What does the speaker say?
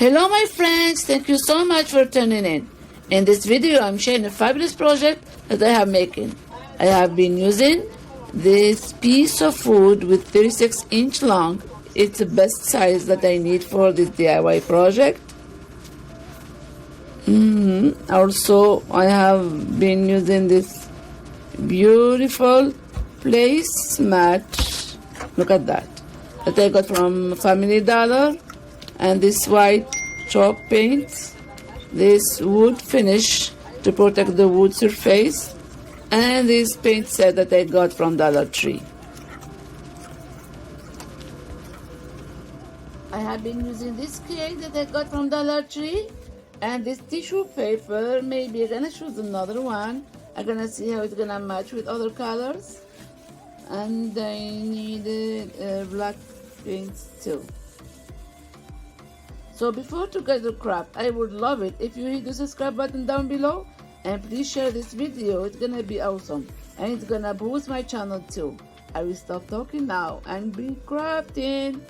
Hello my friends, thank you so much for tuning in. In this video I'm sharing a fabulous project that I have making. I have been using this piece of wood with 36-inch long. It's the best size that I need for this DIY project. Also I have been using this beautiful placemat. Look at that I got from Family Dollar. And this white chalk paint, this wood finish to protect the wood surface, and this paint set that I got from Dollar Tree. I have been using this cake that I got from Dollar Tree, and this tissue paper. Maybe I'm gonna choose another one. I'm gonna see how it's gonna match with other colors. And I needed black paint too. So before to get the craft, I would love it if you hit the subscribe button down below, and please share this video. It's gonna be awesome and it's gonna boost my channel too. I will stop talking now and be crafting.